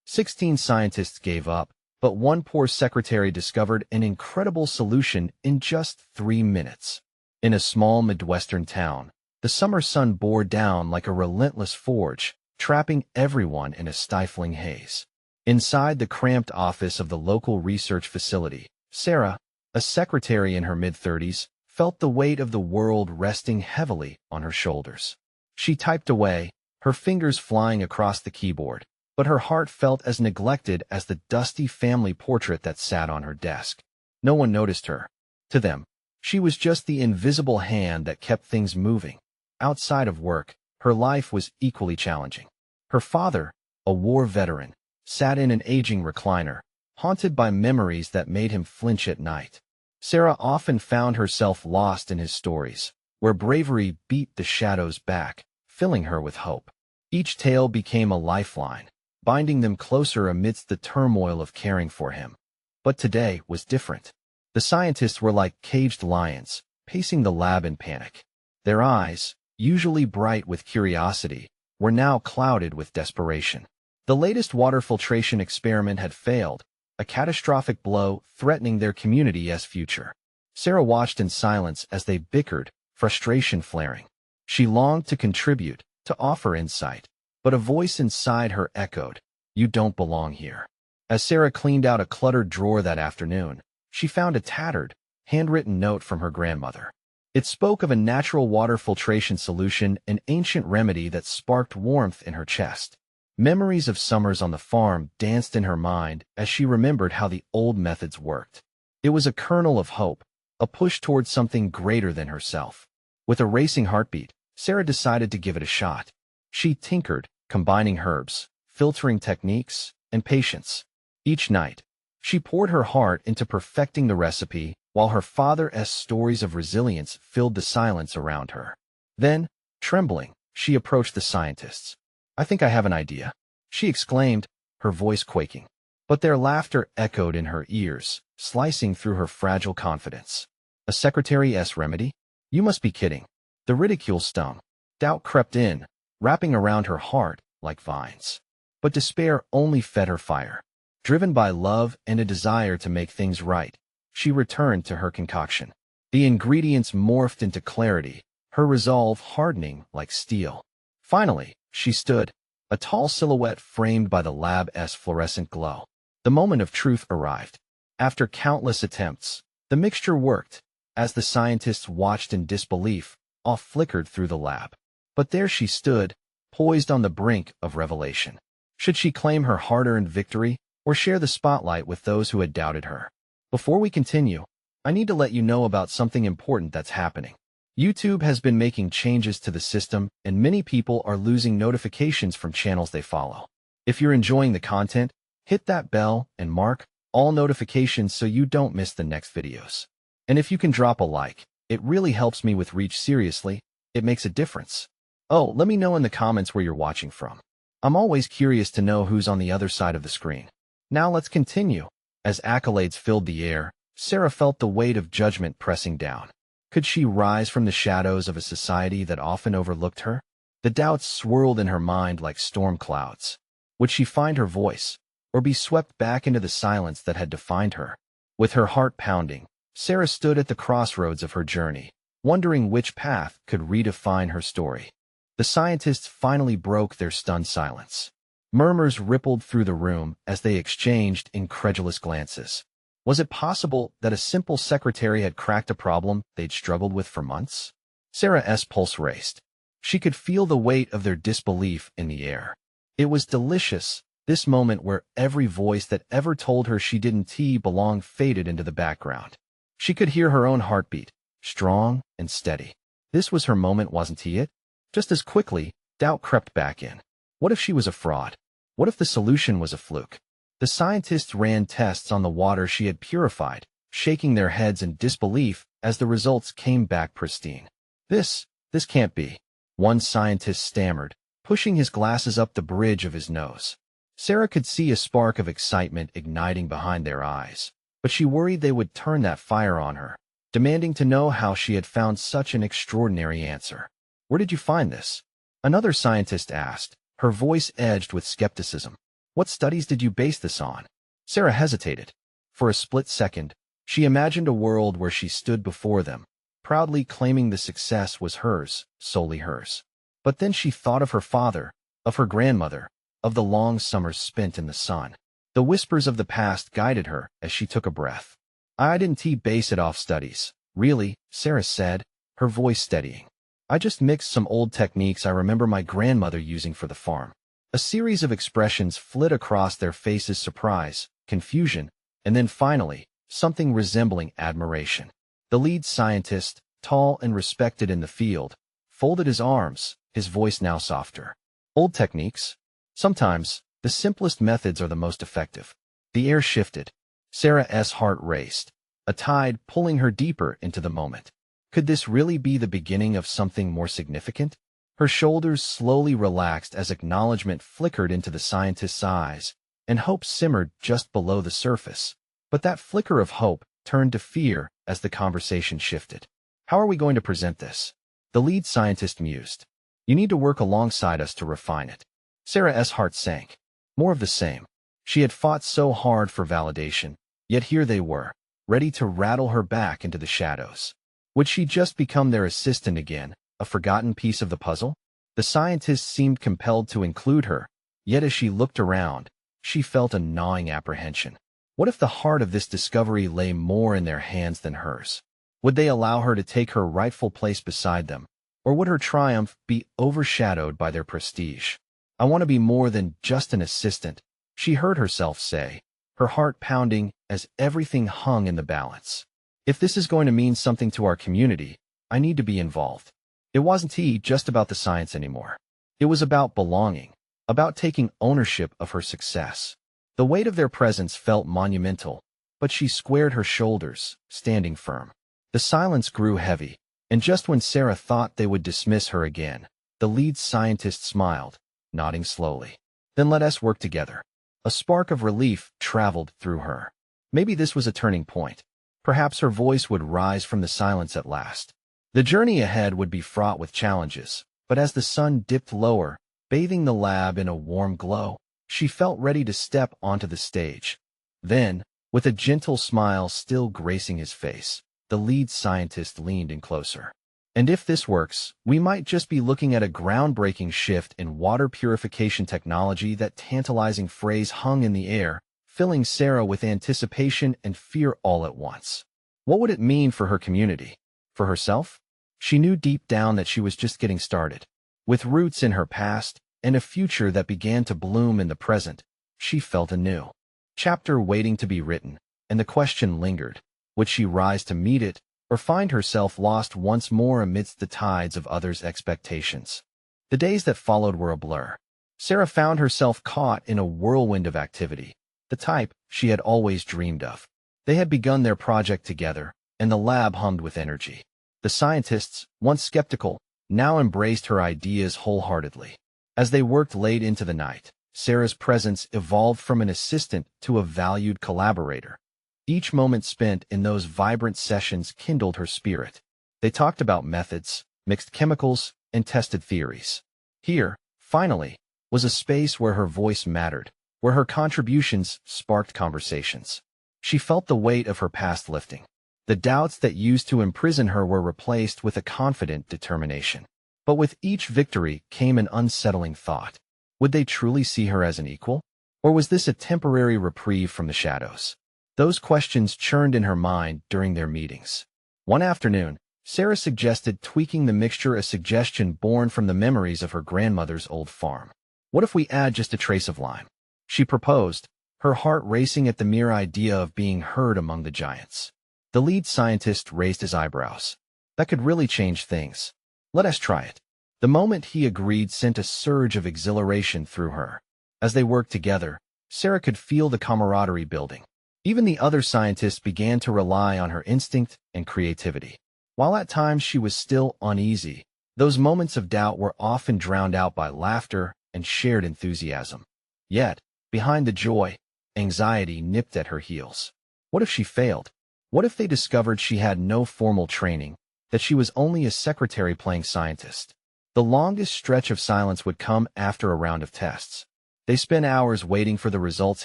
16 scientists gave up, but one poor secretary discovered an incredible solution in just 3 minutes. In a small Midwestern town, the summer sun bore down like a relentless forge, trapping everyone in a stifling haze. Inside the cramped office of the local research facility, Sarah, a secretary in her mid-30s, felt the weight of the world resting heavily on her shoulders. She typed away, her fingers flying across the keyboard, but her heart felt as neglected as the dusty family portrait that sat on her desk. No one noticed her. To them, she was just the invisible hand that kept things moving. Outside of work, her life was equally challenging. Her father, a war veteran, sat in an aging recliner, haunted by memories that made him flinch at night. Sarah often found herself lost in his stories, where bravery beat the shadows back, filling her with hope. Each tale became a lifeline, binding them closer amidst the turmoil of caring for him. But today was different. The scientists were like caged lions, pacing the lab in panic. Their eyes, usually bright with curiosity, were now clouded with desperation. The latest water filtration experiment had failed, a catastrophic blow threatening their community's future. Sarah watched in silence as they bickered, frustration flaring. She longed to contribute, to offer insight, but a voice inside her echoed, "You don't belong here." As Sarah cleaned out a cluttered drawer that afternoon, she found a tattered, handwritten note from her grandmother. It spoke of a natural water filtration solution, an ancient remedy that sparked warmth in her chest. Memories of summers on the farm danced in her mind as she remembered how the old methods worked. It was a kernel of hope, a push towards something greater than herself. With a racing heartbeat, Sarah decided to give it a shot. She tinkered, combining herbs, filtering techniques, and patience. Each night, she poured her heart into perfecting the recipe, while her father's stories of resilience filled the silence around her. Then, trembling, she approached the scientists. "I think I have an idea," she exclaimed, her voice quaking. But their laughter echoed in her ears, slicing through her fragile confidence. "A secretary's remedy? You must be kidding." The ridicule stung. Doubt crept in, wrapping around her heart like vines. But despair only fed her fire. Driven by love and a desire to make things right, she returned to her concoction. The ingredients morphed into clarity, her resolve hardening like steel. Finally, she stood, a tall silhouette framed by the lab's fluorescent glow. The moment of truth arrived. After countless attempts, the mixture worked. As the scientists watched in disbelief, awe flickered through the lab. But there she stood, poised on the brink of revelation. Should she claim her hard-earned victory, or share the spotlight with those who had doubted her? Before we continue, I need to let you know about something important that's happening. YouTube has been making changes to the system, and many people are losing notifications from channels they follow. If you're enjoying the content, hit that bell and mark all notifications so you don't miss the next videos. And if you can drop a like, it really helps me with reach. Seriously, it makes a difference. Oh, let me know in the comments where you're watching from. I'm always curious to know who's on the other side of the screen. Now let's continue. As accolades filled the air, Sarah felt the weight of judgment pressing down. Could she rise from the shadows of a society that often overlooked her? The doubts swirled in her mind like storm clouds. Would she find her voice, or be swept back into the silence that had defined her? With her heart pounding, Sarah stood at the crossroads of her journey, wondering which path could redefine her story. The scientists finally broke their stunned silence. Murmurs rippled through the room as they exchanged incredulous glances. Was it possible that a simple secretary had cracked a problem they'd struggled with for months? Sarah's pulse raced. She could feel the weight of their disbelief in the air. It was delicious, this moment where every voice that ever told her she didn't belong faded into the background. She could hear her own heartbeat, strong and steady. This was her moment, wasn't it? Just as quickly, doubt crept back in. What if she was a fraud? What if the solution was a fluke? The scientists ran tests on the water she had purified, shaking their heads in disbelief as the results came back pristine. This can't be," one scientist stammered, pushing his glasses up the bridge of his nose. Sarah could see a spark of excitement igniting behind their eyes, but she worried they would turn that fire on her, demanding to know how she had found such an extraordinary answer. "Where did you find this?" another scientist asked, her voice edged with skepticism. What studies did you base this on? Sarah hesitated. For a split second, she imagined a world where she stood before them, proudly claiming the success was hers, solely hers. But then she thought of her father, of her grandmother, of the long summers spent in the sun. The whispers of the past guided her as she took a breath. I didn't base it off studies. Really, Sarah said, her voice steadying. I just mixed some old techniques I remember my grandmother using for the farm. A series of expressions flit across their faces: surprise, confusion, and then finally, something resembling admiration. The lead scientist, tall and respected in the field, folded his arms, his voice now softer. Old techniques? Sometimes, the simplest methods are the most effective. The air shifted. Sarah's heart raced, a tide pulling her deeper into the moment. Could this really be the beginning of something more significant? Her shoulders slowly relaxed as acknowledgement flickered into the scientist's eyes, and hope simmered just below the surface. But that flicker of hope turned to fear as the conversation shifted. How are we going to present this? The lead scientist mused. You need to work alongside us to refine it. Sarah's heart sank. More of the same. She had fought so hard for validation, yet here they were, ready to rattle her back into the shadows. Would she just become their assistant again, a forgotten piece of the puzzle? The scientist seemed compelled to include her, yet as she looked around, she felt a gnawing apprehension. What if the heart of this discovery lay more in their hands than hers? Would they allow her to take her rightful place beside them, or would her triumph be overshadowed by their prestige? I want to be more than just an assistant, she heard herself say, her heart pounding as everything hung in the balance. If this is going to mean something to our community, I need to be involved. It wasn't just about the science anymore. It was about belonging, about taking ownership of her success. The weight of their presence felt monumental, but she squared her shoulders, standing firm. The silence grew heavy, and just when Sarah thought they would dismiss her again, the lead scientist smiled, nodding slowly. Then let us work together. A spark of relief traveled through her. Maybe this was a turning point. Perhaps her voice would rise from the silence at last. The journey ahead would be fraught with challenges, but as the sun dipped lower, bathing the lab in a warm glow, she felt ready to step onto the stage. Then, with a gentle smile still gracing his face, the lead scientist leaned in closer. And if this works, we might just be looking at a groundbreaking shift in water purification technology. That tantalizing phrase hung in the air, filling Sarah with anticipation and fear all at once. What would it mean for her community? For herself? She knew deep down that she was just getting started. With roots in her past and a future that began to bloom in the present, she felt a new chapter waiting to be written, and the question lingered. Would she rise to meet it, or find herself lost once more amidst the tides of others' expectations? The days that followed were a blur. Sarah found herself caught in a whirlwind of activity, the type she had always dreamed of. They had begun their project together, and the lab hummed with energy. The scientists, once skeptical, now embraced her ideas wholeheartedly. As they worked late into the night, Sarah's presence evolved from an assistant to a valued collaborator. Each moment spent in those vibrant sessions kindled her spirit. They talked about methods, mixed chemicals, and tested theories. Here, finally, was a space where her voice mattered, where her contributions sparked conversations. She felt the weight of her past lifting. The doubts that used to imprison her were replaced with a confident determination. But with each victory came an unsettling thought. Would they truly see her as an equal? Or was this a temporary reprieve from the shadows? Those questions churned in her mind during their meetings. One afternoon, Sarah suggested tweaking the mixture, a suggestion born from the memories of her grandmother's old farm. What if we add just a trace of lime? She proposed, her heart racing at the mere idea of being heard among the giants. The lead scientist raised his eyebrows. That could really change things. Let us try it. The moment he agreed sent a surge of exhilaration through her. As they worked together, Sarah could feel the camaraderie building. Even the other scientists began to rely on her instinct and creativity. While at times she was still uneasy, those moments of doubt were often drowned out by laughter and shared enthusiasm. Yet, behind the joy, anxiety nipped at her heels. What if she failed? What if they discovered she had no formal training, that she was only a secretary playing scientist? The longest stretch of silence would come after a round of tests. They spent hours waiting for the results,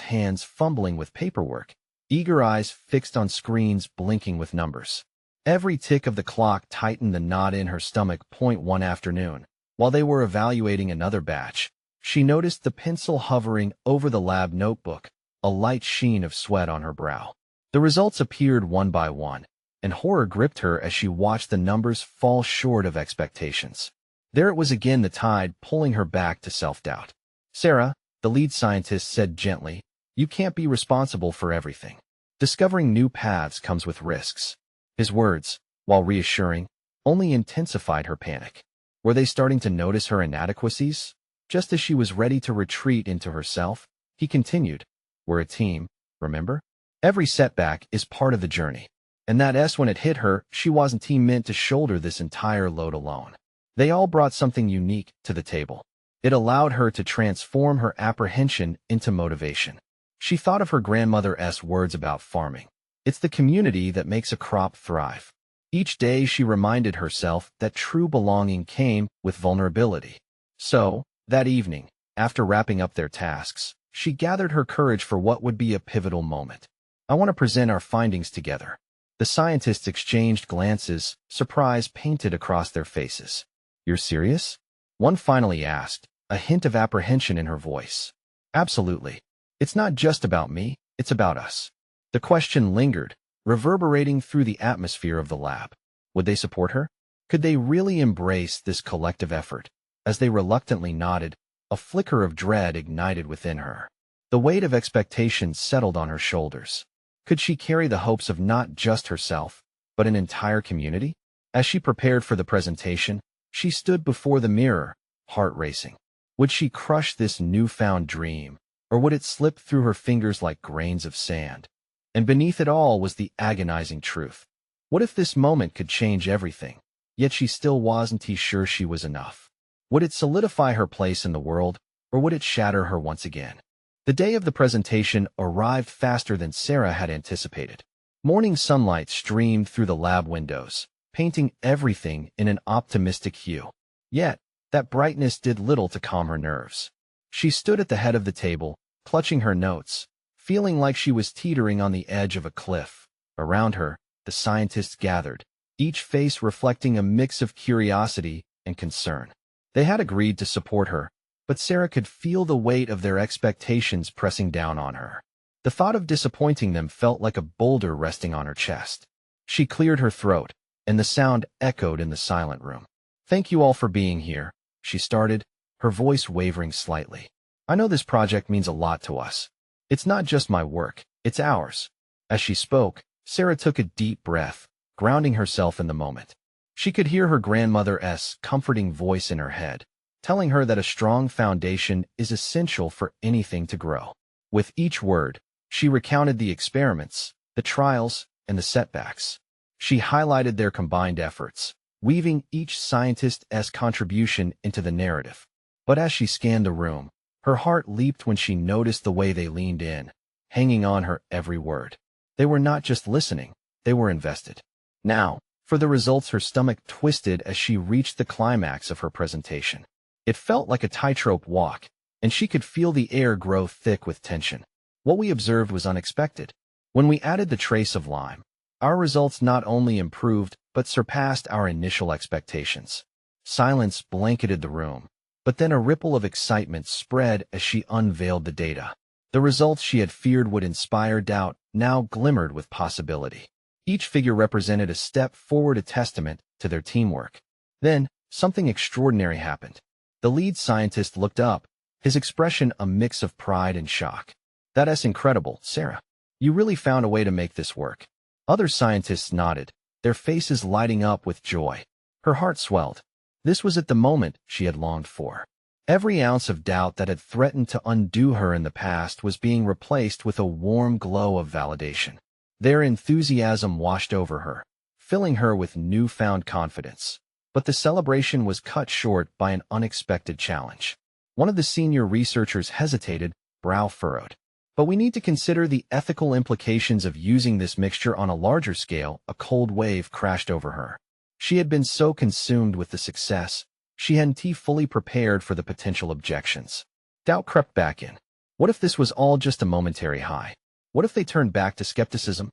hands fumbling with paperwork, eager eyes fixed on screens blinking with numbers. Every tick of the clock tightened the knot in her stomach. One afternoon, while they were evaluating another batch, she noticed the pencil hovering over the lab notebook, a light sheen of sweat on her brow. The results appeared one by one, and horror gripped her as she watched the numbers fall short of expectations. There it was again, the tide pulling her back to self-doubt. "Sarah," the lead scientist said gently, "you can't be responsible for everything. Discovering new paths comes with risks." His words, while reassuring, only intensified her panic. Were they starting to notice her inadequacies? Just as she was ready to retreat into herself, he continued, "We're a team, remember? Every setback is part of the journey." And when it hit her, she wasn't meant to shoulder this entire load alone. They all brought something unique to the table. It allowed her to transform her apprehension into motivation. She thought of her grandmother's words about farming. It's the community that makes a crop thrive. Each day she reminded herself that true belonging came with vulnerability. So, that evening, after wrapping up their tasks, she gathered her courage for what would be a pivotal moment. "I want to present our findings together." The scientists exchanged glances, surprise painted across their faces. "You're serious?" one finally asked, a hint of apprehension in her voice. "Absolutely. It's not just about me, it's about us." The question lingered, reverberating through the atmosphere of the lab. Would they support her? Could they really embrace this collective effort? As they reluctantly nodded, a flicker of dread ignited within her. The weight of expectation settled on her shoulders. Could she carry the hopes of not just herself, but an entire community? As she prepared for the presentation, she stood before the mirror, heart racing. Would she crush this newfound dream, or would it slip through her fingers like grains of sand? And beneath it all was the agonizing truth. What if this moment could change everything? Yet she still wasn't sure she was enough. Would it solidify her place in the world, or would it shatter her once again? The day of the presentation arrived faster than Sarah had anticipated. Morning sunlight streamed through the lab windows, painting everything in an optimistic hue. Yet, that brightness did little to calm her nerves. She stood at the head of the table, clutching her notes, feeling like she was teetering on the edge of a cliff. Around her, the scientists gathered, each face reflecting a mix of curiosity and concern. They had agreed to support her, but Sarah could feel the weight of their expectations pressing down on her. The thought of disappointing them felt like a boulder resting on her chest. She cleared her throat, and the sound echoed in the silent room. "Thank you all for being here," she started, her voice wavering slightly. "I know this project means a lot to us. It's not just my work, it's ours." As she spoke, Sarah took a deep breath, grounding herself in the moment. She could hear her grandmother's comforting voice in her head, telling her that a strong foundation is essential for anything to grow. With each word, she recounted the experiments, the trials, and the setbacks. She highlighted their combined efforts, weaving each scientist's contribution into the narrative. But as she scanned the room, her heart leaped when she noticed the way they leaned in, hanging on her every word. They were not just listening, they were invested. Now, for the results, her stomach twisted as she reached the climax of her presentation. It felt like a tightrope walk, and she could feel the air grow thick with tension. What we observed was unexpected. When we added the trace of lime, our results not only improved, but surpassed our initial expectations. Silence blanketed the room, but then a ripple of excitement spread as she unveiled the data. The results she had feared would inspire doubt now glimmered with possibility. Each figure represented a step forward, a testament to their teamwork. Then, something extraordinary happened. The lead scientist looked up, his expression a mix of pride and shock. "That's incredible, Sarah. You really found a way to make this work." Other scientists nodded, their faces lighting up with joy. Her heart swelled. This was at the moment she had longed for. Every ounce of doubt that had threatened to undo her in the past was being replaced with a warm glow of validation. Their enthusiasm washed over her, filling her with newfound confidence. But the celebration was cut short by an unexpected challenge. One of the senior researchers hesitated, brow furrowed. "But we need to consider the ethical implications of using this mixture on a larger scale." A cold wave crashed over her. She had been so consumed with the success, she hadn't fully prepared for the potential objections. Doubt crept back in. What if this was all just a momentary high? What if they turned back to skepticism?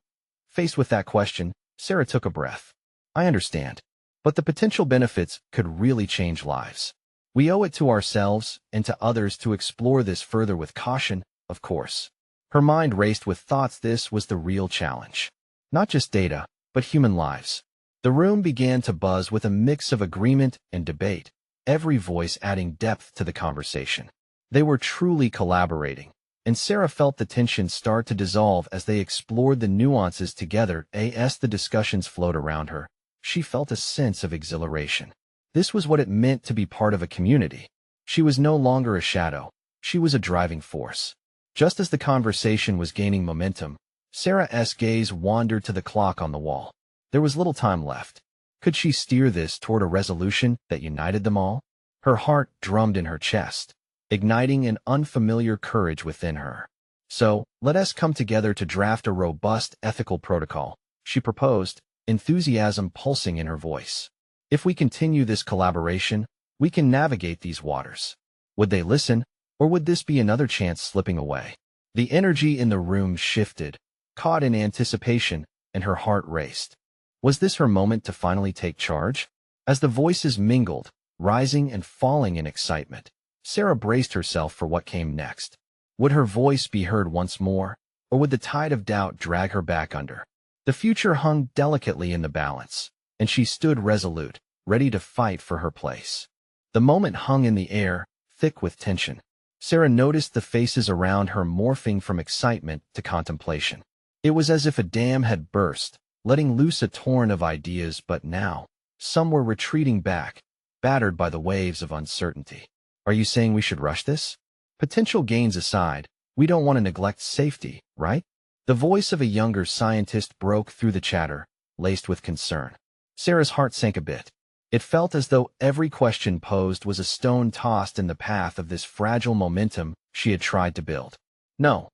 Faced with that question, Sarah took a breath. I understand, but the potential benefits could really change lives. We owe it to ourselves and to others to explore this further with caution, of course. Her mind raced with thoughts. This was the real challenge. Not just data, but human lives. The room began to buzz with a mix of agreement and debate, every voice adding depth to the conversation. They were truly collaborating, and Sarah felt the tension start to dissolve as they explored the nuances together. As the discussions flowed around her, she felt a sense of exhilaration. This was what it meant to be part of a community. She was no longer a shadow. She was a driving force. Just as the conversation was gaining momentum, Sarah's gaze wandered to the clock on the wall. There was little time left. Could she steer this toward a resolution that united them all? Her heart drummed in her chest, igniting an unfamiliar courage within her. So, let us come together to draft a robust ethical protocol, she proposed, enthusiasm pulsing in her voice. If we continue this collaboration, we can navigate these waters. Would they listen, or would this be another chance slipping away? The energy in the room shifted, caught in anticipation, and her heart raced. Was this her moment to finally take charge? As the voices mingled, rising and falling in excitement, Sarah braced herself for what came next. Would her voice be heard once more, or would the tide of doubt drag her back under? The future hung delicately in the balance, and she stood resolute, ready to fight for her place. The moment hung in the air, thick with tension. Sarah noticed the faces around her morphing from excitement to contemplation. It was as if a dam had burst, letting loose a torrent of ideas, but now, some were retreating back, battered by the waves of uncertainty. Are you saying we should rush this? Potential gains aside, we don't want to neglect safety, right? The voice of a younger scientist broke through the chatter, laced with concern. Sarah's heart sank a bit. It felt as though every question posed was a stone tossed in the path of this fragile momentum she had tried to build. No,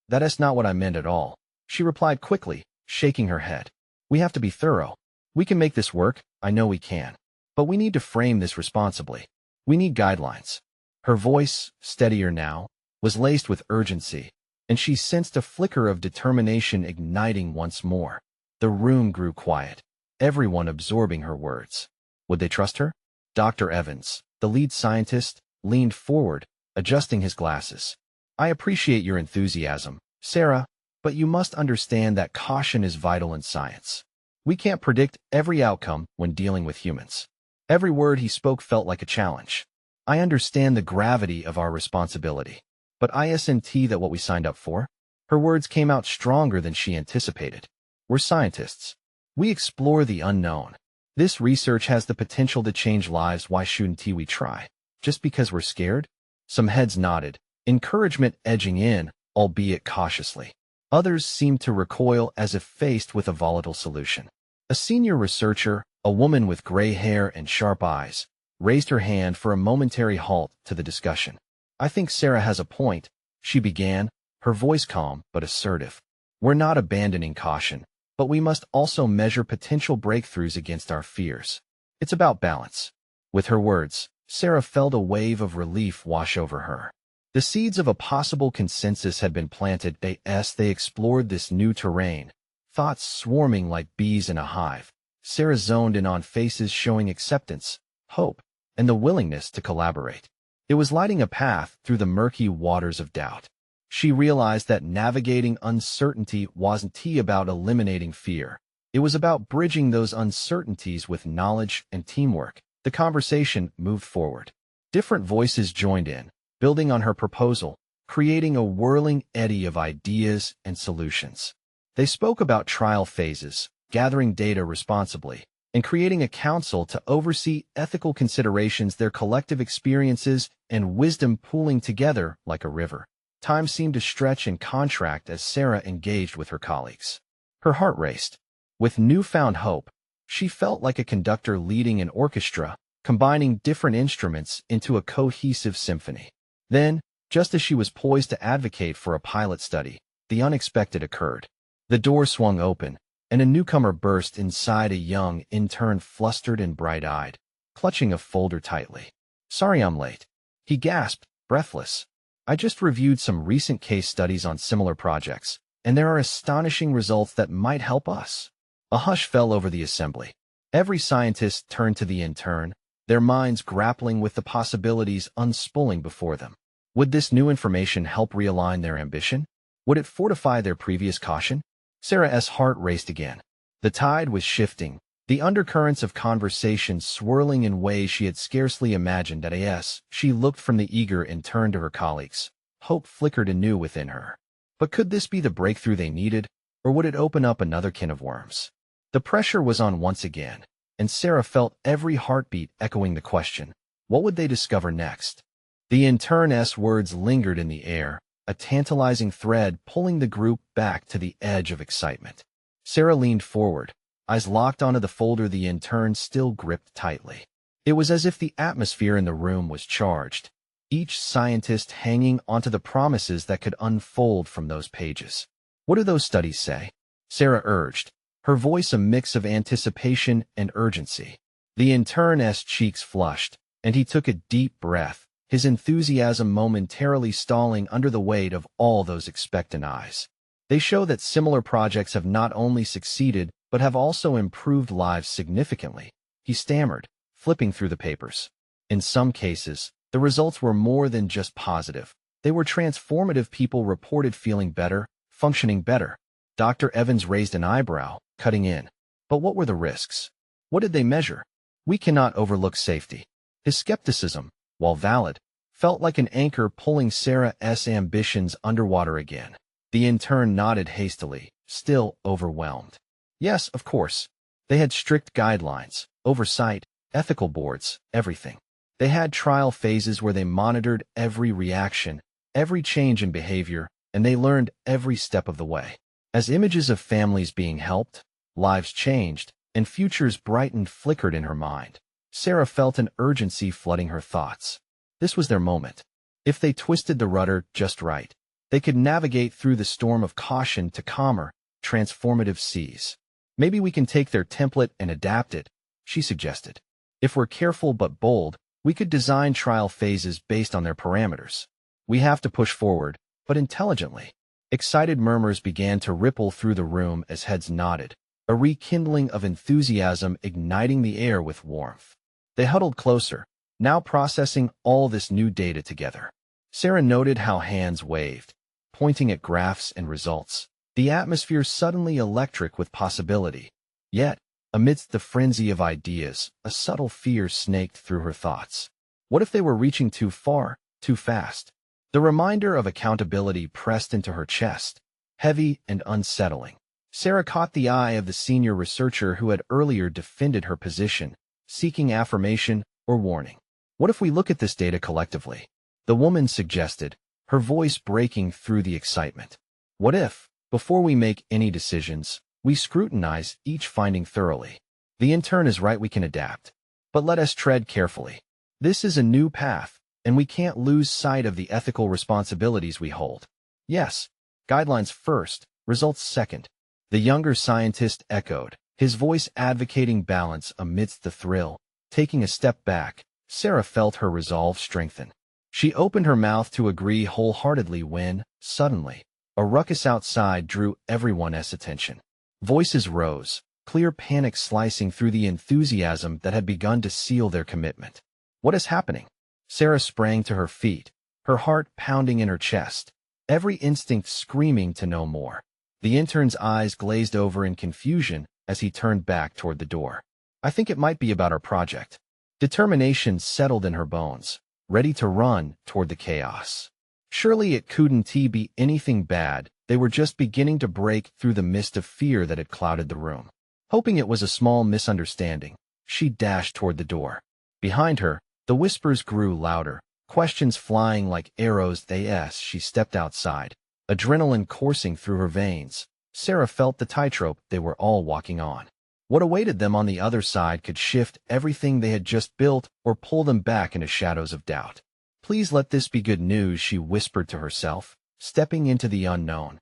that is not what I meant at all, she replied quickly, shaking her head. We have to be thorough. We can make this work, I know we can. But we need to frame this responsibly. We need guidelines. Her voice, steadier now, was laced with urgency, and she sensed a flicker of determination igniting once more. The room grew quiet, everyone absorbing her words. Would they trust her? Dr. Evans, the lead scientist, leaned forward, adjusting his glasses. I appreciate your enthusiasm, Sarah, but you must understand that caution is vital in science. We can't predict every outcome when dealing with humans. Every word he spoke felt like a challenge. I understand the gravity of our responsibility, but isn't that what we signed up for? Her words came out stronger than she anticipated. We're scientists. We explore the unknown. This research has the potential to change lives. Why shouldn't we try? Just because we're scared? Some heads nodded, encouragement edging in, albeit cautiously. Others seemed to recoil as if faced with a volatile solution. A senior researcher, a woman with gray hair and sharp eyes, raised her hand for a momentary halt to the discussion. I think Sarah has a point, she began, her voice calm but assertive. We're not abandoning caution, but we must also measure potential breakthroughs against our fears. It's about balance. With her words, Sarah felt a wave of relief wash over her. The seeds of a possible consensus had been planted as they explored this new terrain, thoughts swarming like bees in a hive. Sarah zoned in on faces showing acceptance, hope, and the willingness to collaborate. It was lighting a path through the murky waters of doubt. She realized that navigating uncertainty wasn't about eliminating fear. It was about bridging those uncertainties with knowledge and teamwork. The conversation moved forward. Different voices joined in, building on her proposal, creating a whirling eddy of ideas and solutions. They spoke about trial phases, gathering data responsibly, and creating a council to oversee ethical considerations, their collective experiences and wisdom pooling together like a river. Time seemed to stretch and contract as Sarah engaged with her colleagues. Her heart raced. With newfound hope, she felt like a conductor leading an orchestra, combining different instruments into a cohesive symphony. Then, just as she was poised to advocate for a pilot study, the unexpected occurred. The door swung open, and a newcomer burst inside, a young intern, flustered and bright-eyed, clutching a folder tightly. Sorry I'm late, he gasped, breathless. I just reviewed some recent case studies on similar projects, and there are astonishing results that might help us. A hush fell over the assembly. Every scientist turned to the intern, their minds grappling with the possibilities unspooling before them. Would this new information help realign their ambition? Would it fortify their previous caution? Sarah's heart raced again. The tide was shifting, the undercurrents of conversation swirling in ways she had scarcely imagined. As she looked from the eager intern to her colleagues, hope flickered anew within her. But could this be the breakthrough they needed, or would it open up another can of worms? The pressure was on once again, and Sarah felt every heartbeat echoing the question, what would they discover next? The intern's words lingered in the air, a tantalizing thread pulling the group back to the edge of excitement. Sarah leaned forward, eyes locked onto the folder the intern still gripped tightly. It was as if the atmosphere in the room was charged, each scientist hanging onto the promises that could unfold from those pages. What do those studies say? Sarah urged, her voice a mix of anticipation and urgency. The intern's cheeks flushed, and he took a deep breath, his enthusiasm momentarily stalling under the weight of all those expectant eyes. They show that similar projects have not only succeeded, but have also improved lives significantly, he stammered, flipping through the papers. In some cases, the results were more than just positive. They were transformative. People reported feeling better, functioning better. Dr. Evans raised an eyebrow, cutting in. But what were the risks? What did they measure? We cannot overlook safety. His skepticism, while valid, felt like an anchor pulling Sarah's ambitions underwater again. The intern nodded hastily, still overwhelmed. Yes, of course. They had strict guidelines, oversight, ethical boards, everything. They had trial phases where they monitored every reaction, every change in behavior, and they learned every step of the way. As images of families being helped, lives changed, and futures brightened flickered in her mind, Sarah felt an urgency flooding her thoughts. This was their moment. If they twisted the rudder just right, they could navigate through the storm of caution to calmer, transformative seas. Maybe we can take their template and adapt it, she suggested. If we're careful but bold, we could design trial phases based on their parameters. We have to push forward, but intelligently. Excited murmurs began to ripple through the room as heads nodded, a rekindling of enthusiasm igniting the air with warmth. They huddled closer, now processing all this new data together. Sarah noted how hands waved, pointing at graphs and results, the atmosphere suddenly electric with possibility. Yet, amidst the frenzy of ideas, a subtle fear snaked through her thoughts. What if they were reaching too far, too fast? The reminder of accountability pressed into her chest, heavy and unsettling. Sarah caught the eye of the senior researcher who had earlier defended her position, seeking affirmation or warning. What if we look at this data collectively? The woman suggested, her voice breaking through the excitement. What if, before we make any decisions, we scrutinize each finding thoroughly? The intern is right, we can adapt. But let us tread carefully. This is a new path, and we can't lose sight of the ethical responsibilities we hold. Yes, guidelines first, results second. The younger scientist echoed, his voice advocating balance amidst the thrill. Taking a step back, Sarah felt her resolve strengthen. She opened her mouth to agree wholeheartedly when, suddenly, a ruckus outside drew everyone's attention. Voices rose, clear panic slicing through the enthusiasm that had begun to seal their commitment. What is happening? Sarah sprang to her feet, her heart pounding in her chest, every instinct screaming to know more. The intern's eyes glazed over in confusion as he turned back toward the door. I think it might be about our project. Determination settled in her bones, ready to run toward the chaos. Surely it couldn't be anything bad. They were just beginning to break through the mist of fear that had clouded the room. Hoping it was a small misunderstanding, she dashed toward the door. Behind her, the whispers grew louder, questions flying like arrows as she stepped outside, adrenaline coursing through her veins. Sarah felt the tightrope they were all walking on. What awaited them on the other side could shift everything they had just built or pull them back into shadows of doubt. Please let this be good news, she whispered to herself, stepping into the unknown.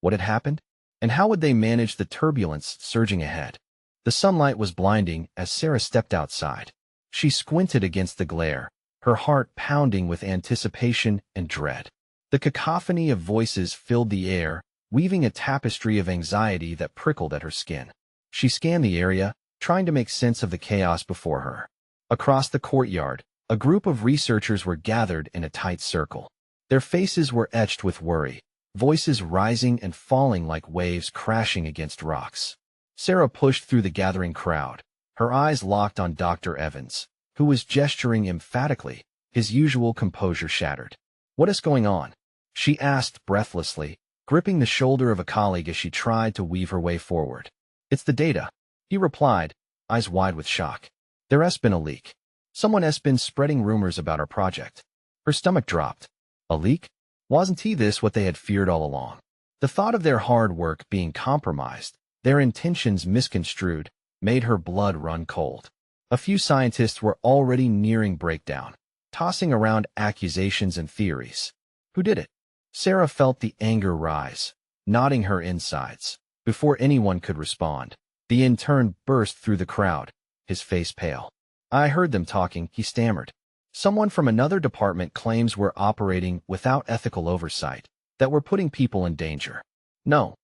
What had happened? And how would they manage the turbulence surging ahead? The sunlight was blinding as Sarah stepped outside. She squinted against the glare, her heart pounding with anticipation and dread. The cacophony of voices filled the air, weaving a tapestry of anxiety that prickled at her skin. She scanned the area, trying to make sense of the chaos before her. Across the courtyard, a group of researchers were gathered in a tight circle. Their faces were etched with worry, voices rising and falling like waves crashing against rocks. Sarah pushed through the gathering crowd, her eyes locked on Dr. Evans, who was gesturing emphatically, his usual composure shattered. "What is going on?" she asked breathlessly, gripping the shoulder of a colleague as she tried to weave her way forward. "It's the data," he replied, eyes wide with shock. "There has been a leak. Someone has been spreading rumors about our project." Her stomach dropped. A leak? Wasn't this what they had feared all along? The thought of their hard work being compromised, their intentions misconstrued, made her blood run cold. A few scientists were already nearing breakdown, tossing around accusations and theories. Who did it? Sarah felt the anger rise, knotting her insides. Before anyone could respond, the intern burst through the crowd, his face pale. "I heard them talking," he stammered. "Someone from another department claims we're operating without ethical oversight, that we're putting people in danger." No,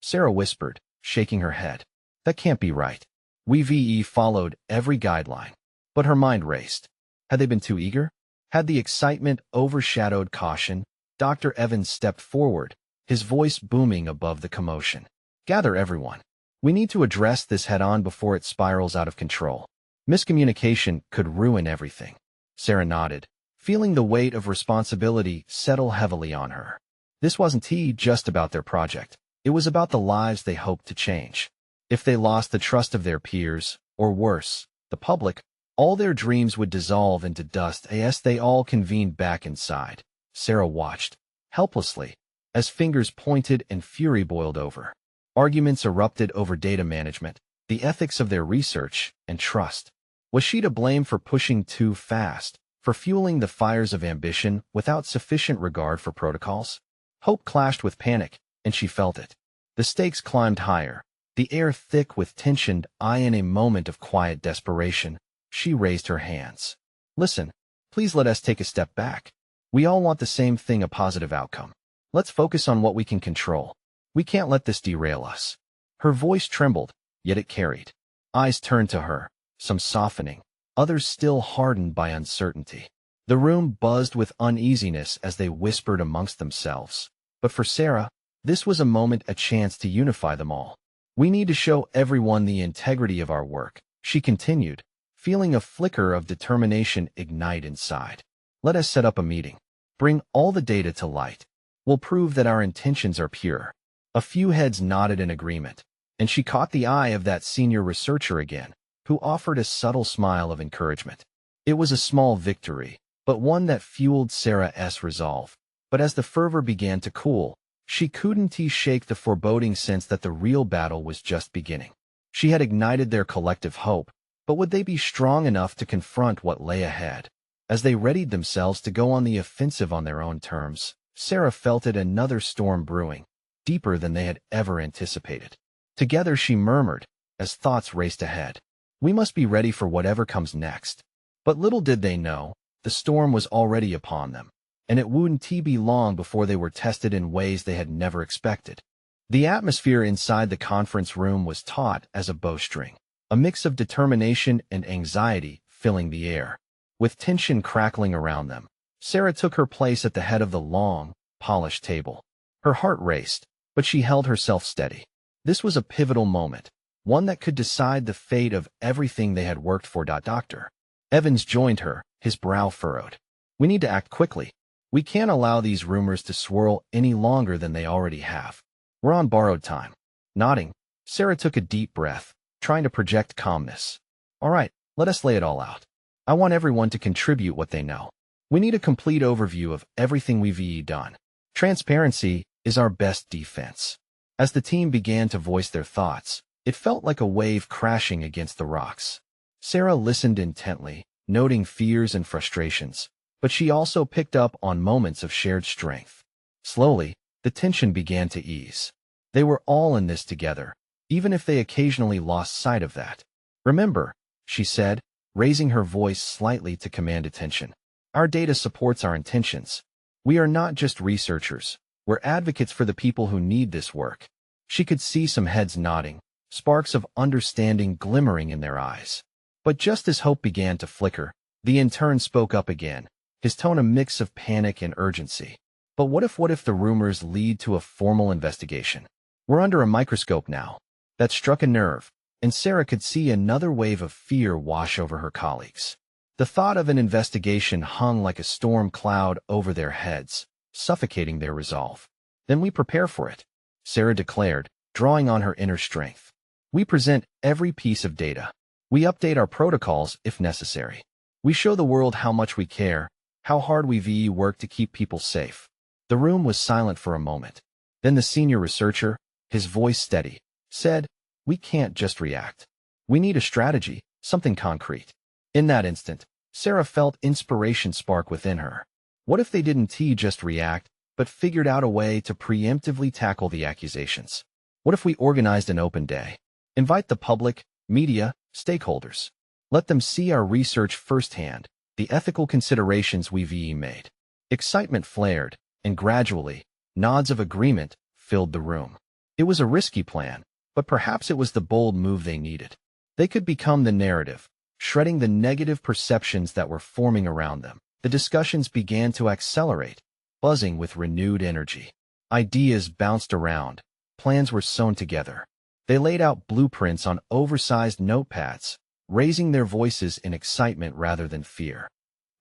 Sarah whispered, shaking her head. "That can't be right. We followed every guideline." But her mind raced. Had they been too eager? Had the excitement overshadowed caution? Dr. Evans stepped forward, his voice booming above the commotion. "Gather everyone. We need to address this head-on before it spirals out of control. Miscommunication could ruin everything." Sarah nodded, feeling the weight of responsibility settle heavily on her. This wasn't just about their project. It was about the lives they hoped to change. If they lost the trust of their peers, or worse, the public, all their dreams would dissolve into dust as they all convened back inside. Sarah watched, helplessly, as fingers pointed and fury boiled over. Arguments erupted over data management, the ethics of their research, and trust. Was she to blame for pushing too fast, for fueling the fires of ambition without sufficient regard for protocols? Hope clashed with panic, and she felt it. The stakes climbed higher, the air thick with tension. In a moment of quiet desperation, she raised her hands. "Listen, please let us take a step back. We all want the same thing, a positive outcome. Let's focus on what we can control. We can't let this derail us." Her voice trembled, yet it carried. Eyes turned to her, some softening, others still hardened by uncertainty. The room buzzed with uneasiness as they whispered amongst themselves. But for Sarah, this was a moment, a chance to unify them all. "We need to show everyone the integrity of our work," she continued, feeling a flicker of determination ignite inside. "Let us set up a meeting. Bring all the data to light. We'll prove that our intentions are pure." A few heads nodded in agreement, and she caught the eye of that senior researcher again, who offered a subtle smile of encouragement. It was a small victory, but one that fueled Sarah's resolve. But as the fervor began to cool, she couldn't shake the foreboding sense that the real battle was just beginning. She had ignited their collective hope, but would they be strong enough to confront what lay ahead? As they readied themselves to go on the offensive on their own terms, Sarah felt another storm brewing, deeper than they had ever anticipated. Together she murmured, as thoughts raced ahead, "We must be ready for whatever comes next." But little did they know, the storm was already upon them, and it wouldn't be long before they were tested in ways they had never expected. The atmosphere inside the conference room was taut as a bowstring, a mix of determination and anxiety filling the air. With tension crackling around them, Sarah took her place at the head of the long, polished table. Her heart raced, but she held herself steady. This was a pivotal moment, one that could decide the fate of everything they had worked for. Dr. Evans joined her, his brow furrowed. "We need to act quickly. We can't allow these rumors to swirl any longer than they already have. We're on borrowed time." Nodding, Sarah took a deep breath, trying to project calmness. "All right, let us lay it all out. I want everyone to contribute what they know. We need a complete overview of everything we've done. Transparency is our best defense." As the team began to voice their thoughts, it felt like a wave crashing against the rocks. Sarah listened intently, noting fears and frustrations, but she also picked up on moments of shared strength. Slowly, the tension began to ease. They were all in this together, even if they occasionally lost sight of that. "Remember," she said, raising her voice slightly to command attention. Our data supports our intentions. We are not just researchers. We're advocates for the people who need this work. She could see some heads nodding, sparks of understanding glimmering in their eyes. But just as hope began to flicker, the intern spoke up again, his tone a mix of panic and urgency. But what if the rumors lead to a formal investigation? We're under a microscope now. That struck a nerve, and Sarah could see another wave of fear wash over her colleagues. The thought of an investigation hung like a storm cloud over their heads, suffocating their resolve. Then we prepare for it, Sarah declared, drawing on her inner strength. We present every piece of data. We update our protocols if necessary. We show the world how much we care, how hard we work to keep people safe. The room was silent for a moment. Then the senior researcher, his voice steady, said, "We can't just react. We need a strategy, something concrete." In that instant, Sarah felt inspiration spark within her. What if they didn't just react, but figured out a way to preemptively tackle the accusations? What if we organized an open day? Invite the public, media, stakeholders. Let them see our research firsthand, the ethical considerations we've made. Excitement flared, and gradually, nods of agreement filled the room. It was a risky plan, but perhaps it was the bold move they needed. They could become the narrative, shredding the negative perceptions that were forming around them. The discussions began to accelerate, buzzing with renewed energy. Ideas bounced around, plans were sewn together. They laid out blueprints on oversized notepads, raising their voices in excitement rather than fear.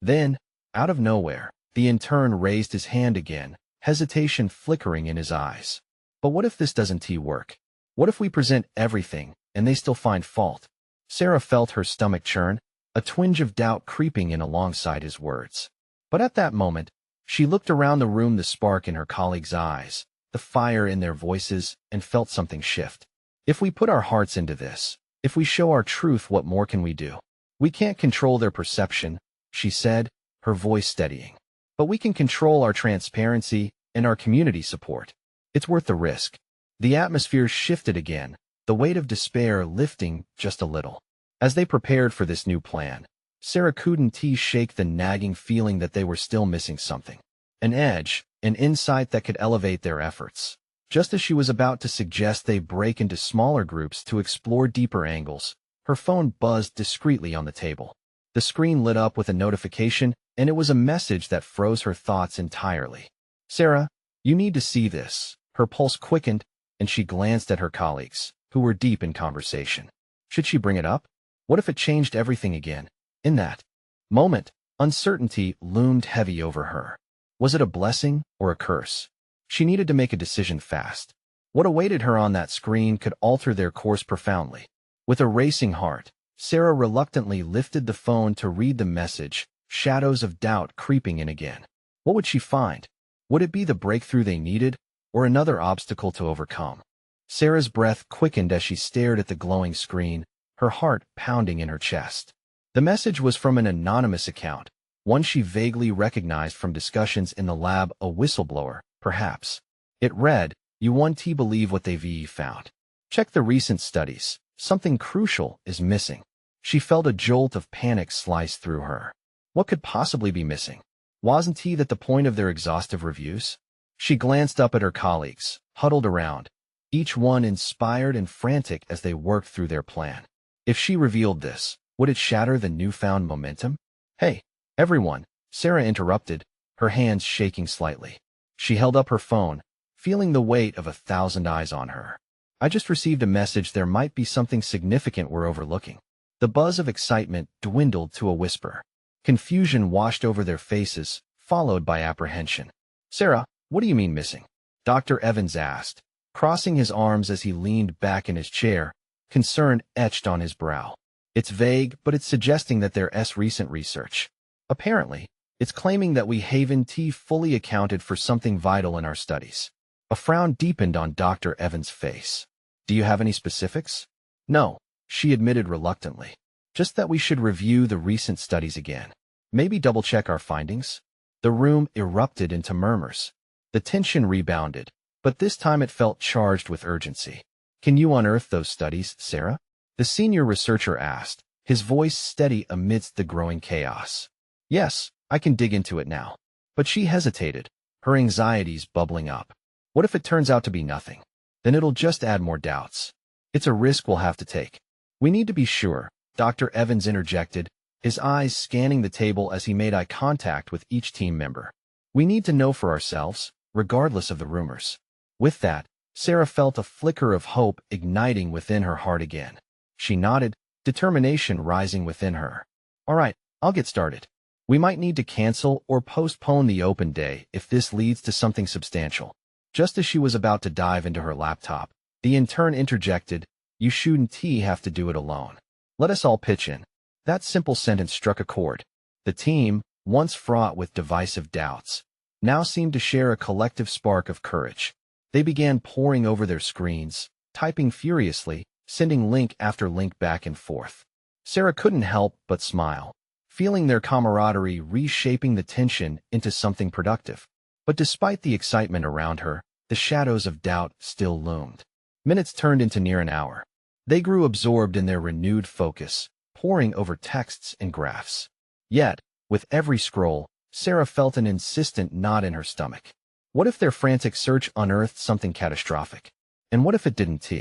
Then, out of nowhere, the intern raised his hand again, hesitation flickering in his eyes. But what if this doesn't work? What if we present everything, and they still find fault? Sarah felt her stomach churn, a twinge of doubt creeping in alongside his words. But at that moment, she looked around the room, the spark in her colleagues' eyes, the fire in their voices, and felt something shift. If we put our hearts into this, if we show our truth, what more can we do? We can't control their perception, she said, her voice steadying. But we can control our transparency and our community support. It's worth the risk. The atmosphere shifted again, the weight of despair lifting just a little. As they prepared for this new plan, Sarah couldn't shake the nagging feeling that they were still missing something. An edge, an insight that could elevate their efforts. Just as she was about to suggest they break into smaller groups to explore deeper angles, her phone buzzed discreetly on the table. The screen lit up with a notification, and it was a message that froze her thoughts entirely. "Sarah, you need to see this." Her pulse quickened, and she glanced at her colleagues, who were deep in conversation. Should she bring it up? What if it changed everything again? In that moment, uncertainty loomed heavy over her. Was it a blessing or a curse? She needed to make a decision fast. What awaited her on that screen could alter their course profoundly. With a racing heart, Sarah reluctantly lifted the phone to read the message, shadows of doubt creeping in again. What would she find? Would it be the breakthrough they needed, or another obstacle to overcome? Sarah's breath quickened as she stared at the glowing screen, her heart pounding in her chest. The message was from an anonymous account, one she vaguely recognized from discussions in the lab, a whistleblower, perhaps. It read, "You want to believe what they've found. Check the recent studies. Something crucial is missing." She felt a jolt of panic slice through her. What could possibly be missing? Wasn't that the point of their exhaustive reviews? She glanced up at her colleagues, huddled around, each one inspired and frantic as they worked through their plan. If she revealed this, would it shatter the newfound momentum? "Hey, everyone," Sarah interrupted, her hands shaking slightly. She held up her phone, feeling the weight of 1,000 eyes on her. "I just received a message. There might be something significant we're overlooking." The buzz of excitement dwindled to a whisper. Confusion washed over their faces, followed by apprehension. "Sarah, what do you mean missing?" Dr. Evans asked, crossing his arms as he leaned back in his chair, concern etched on his brow. "It's vague, but it's suggesting that there's recent research. Apparently, it's claiming that we haven't fully accounted for something vital in our studies." A frown deepened on Dr. Evans' face. "Do you have any specifics?" "No," she admitted reluctantly. "Just that we should review the recent studies again. Maybe double-check our findings." The room erupted into murmurs. The tension rebounded, but this time it felt charged with urgency. "Can you unearth those studies, Sarah?" the senior researcher asked, his voice steady amidst the growing chaos. Yes, I can dig into it now. But she hesitated, her anxieties bubbling up. What if it turns out to be nothing? Then it'll just add more doubts. It's a risk we'll have to take. We need to be sure, Dr. Evans interjected, his eyes scanning the table as he made eye contact with each team member. We need to know for ourselves, regardless of the rumors. With that, Sarah felt a flicker of hope igniting within her heart again. She nodded, determination rising within her. All right, I'll get started. We might need to cancel or postpone the open day if this leads to something substantial. Just as she was about to dive into her laptop, the intern interjected, "You shouldn't have to do it alone. Let us all pitch in." That simple sentence struck a chord. The team, once fraught with divisive doubts, now seemed to share a collective spark of courage. They began poring over their screens, typing furiously, sending link after link back and forth. Sarah couldn't help but smile, feeling their camaraderie reshaping the tension into something productive. But despite the excitement around her, the shadows of doubt still loomed. Minutes turned into near an hour. They grew absorbed in their renewed focus, poring over texts and graphs. Yet, with every scroll, Sarah felt an insistent knot in her stomach. What if their frantic search unearthed something catastrophic? And what if it didn't?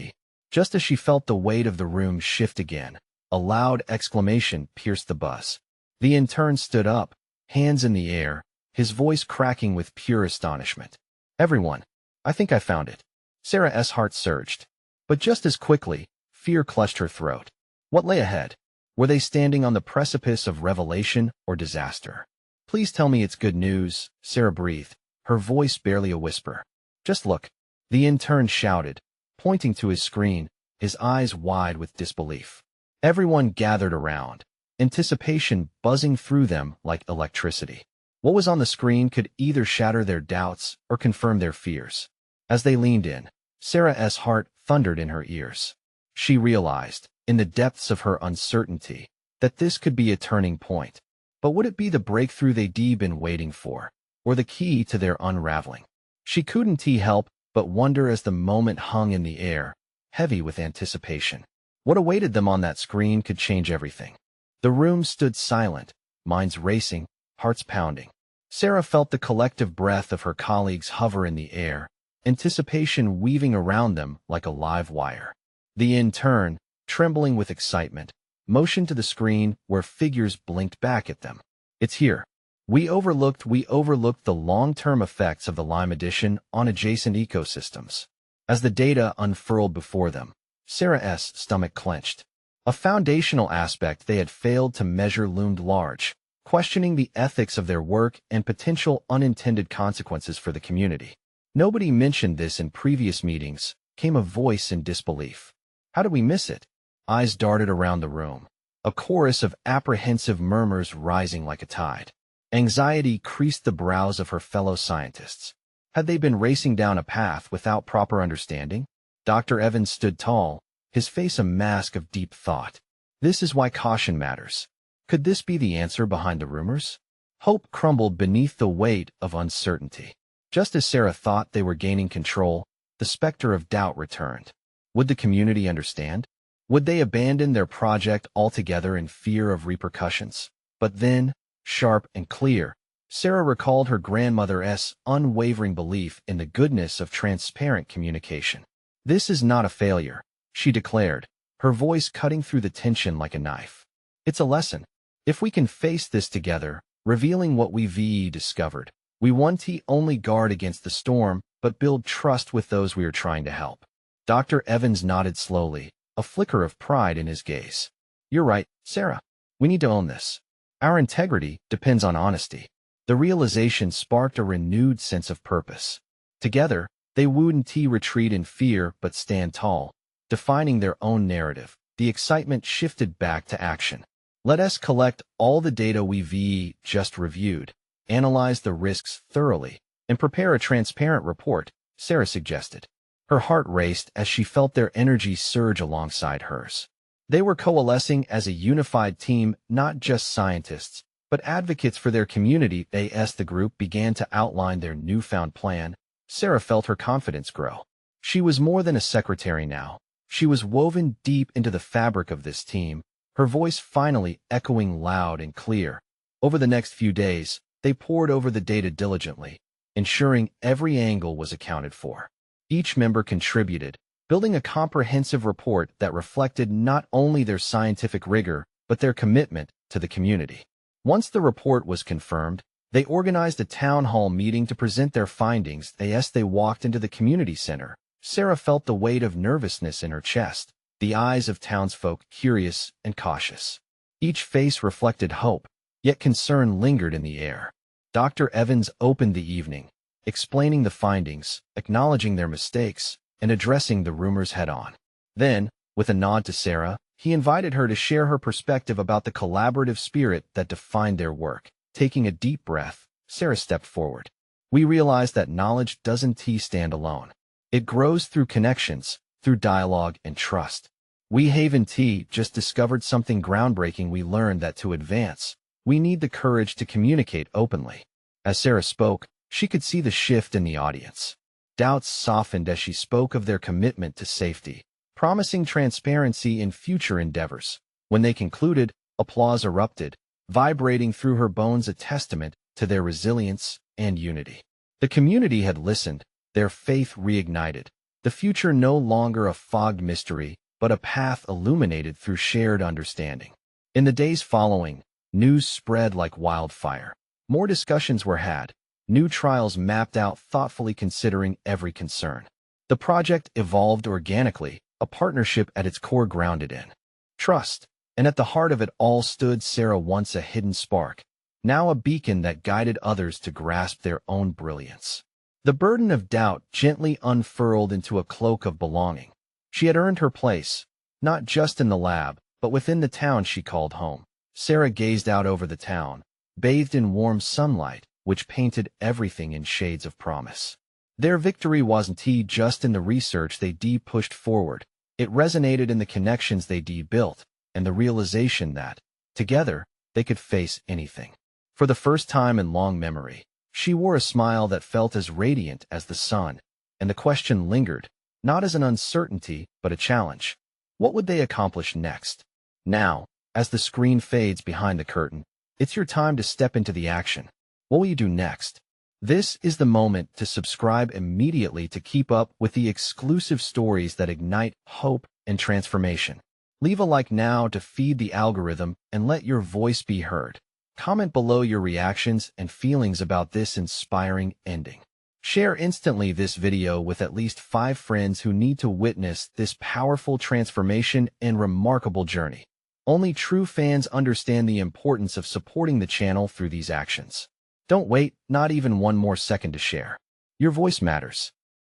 Just as she felt the weight of the room shift again, a loud exclamation pierced the buzz. The intern stood up, hands in the air, his voice cracking with pure astonishment. "Everyone, I think I found it." Sarah's heart surged. But just as quickly, fear clutched her throat. What lay ahead? Were they standing on the precipice of revelation or disaster? "Please tell me it's good news," Sarah breathed, her voice barely a whisper. "Just look," the intern shouted, pointing to his screen, his eyes wide with disbelief. Everyone gathered around, anticipation buzzing through them like electricity. What was on the screen could either shatter their doubts or confirm their fears. As they leaned in, Sarah's heart thundered in her ears. She realized, in the depths of her uncertainty, that this could be a turning point. But would it be the breakthrough they'd been waiting for, or the key to their unraveling? She couldn't help but wonder as the moment hung in the air, heavy with anticipation. What awaited them on that screen could change everything. The room stood silent, minds racing, hearts pounding. Sarah felt the collective breath of her colleagues hover in the air, anticipation weaving around them like a live wire. The intern, trembling with excitement, motioned to the screen where figures blinked back at them. "It's here. We overlooked the long-term effects of the Lyme addition on adjacent ecosystems." As the data unfurled before them, Sarah's stomach clenched. A foundational aspect they had failed to measure loomed large, questioning the ethics of their work and potential unintended consequences for the community. "Nobody mentioned this in previous meetings," came a voice in disbelief. "How did we miss it?" Eyes darted around the room, a chorus of apprehensive murmurs rising like a tide. Anxiety creased the brows of her fellow scientists. Had they been racing down a path without proper understanding? Dr. Evans stood tall, his face a mask of deep thought. "This is why caution matters." Could this be the answer behind the rumors? Hope crumbled beneath the weight of uncertainty. Just as Sarah thought they were gaining control, the specter of doubt returned. Would the community understand? Would they abandon their project altogether in fear of repercussions? But then, sharp and clear, Sarah recalled her grandmother's unwavering belief in the goodness of transparent communication. "This is not a failure," she declared, her voice cutting through the tension like a knife. "It's a lesson. If we can face this together, revealing what we've discovered, we won't only guard against the storm, but build trust with those we are trying to help." Dr. Evans nodded slowly, a flicker of pride in his gaze. "You're right, Sarah. We need to own this. Our integrity depends on honesty." The realization sparked a renewed sense of purpose. Together, they wouldn't retreat in fear but stand tall, defining their own narrative. The excitement shifted back to action. "Let us collect all the data we've just reviewed, analyze the risks thoroughly, and prepare a transparent report," Sarah suggested. Her heart raced as she felt their energy surge alongside hers. They were coalescing as a unified team, not just scientists, but advocates for their community. As the group began to outline their newfound plan, Sarah felt her confidence grow. She was more than a secretary now. She was woven deep into the fabric of this team, her voice finally echoing loud and clear. Over the next few days, they pored over the data diligently, ensuring every angle was accounted for. Each member contributed, building a comprehensive report that reflected not only their scientific rigor, but their commitment to the community. Once the report was confirmed, they organized a town hall meeting to present their findings. As they walked into the community center, Sarah felt the weight of nervousness in her chest, the eyes of townsfolk curious and cautious. Each face reflected hope, yet concern lingered in the air. Dr. Evans opened the evening, explaining the findings, acknowledging their mistakes, and addressing the rumors head-on. Then, with a nod to Sarah, he invited her to share her perspective about the collaborative spirit that defined their work. Taking a deep breath, Sarah stepped forward. "We realize that knowledge doesn't stand alone. It grows through connections, through dialogue and trust. We Haven Tea just discovered something groundbreaking. We learned that to advance, we need the courage to communicate openly." As Sarah spoke, she could see the shift in the audience. Doubts softened as she spoke of their commitment to safety, promising transparency in future endeavors. When they concluded, applause erupted, vibrating through her bones, a testament to their resilience and unity. The community had listened, their faith reignited. The future no longer a fogged mystery, but a path illuminated through shared understanding. In the days following, news spread like wildfire. More discussions were had, new trials mapped out, thoughtfully considering every concern. The project evolved organically, a partnership at its core grounded in trust. And at the heart of it all stood Sarah, once a hidden spark, now a beacon that guided others to grasp their own brilliance. The burden of doubt gently unfurled into a cloak of belonging. She had earned her place, not just in the lab, but within the town she called home. Sarah gazed out over the town, bathed in warm sunlight, which painted everything in shades of promise. Their victory wasn't just in the research they pushed forward. It resonated in the connections they built, and the realization that, together, they could face anything. For the first time in long memory, she wore a smile that felt as radiant as the sun, and the question lingered, not as an uncertainty, but a challenge. What would they accomplish next? Now, as the screen fades behind the curtain, it's your time to step into the action. What will you do next? This is the moment to subscribe immediately to keep up with the exclusive stories that ignite hope and transformation. Leave a like now to feed the algorithm and let your voice be heard. Comment below your reactions and feelings about this inspiring ending. Share instantly this video with at least 5 friends who need to witness this powerful transformation and remarkable journey. Only true fans understand the importance of supporting the channel through these actions. Don't wait, not even one more second to share. Your voice matters.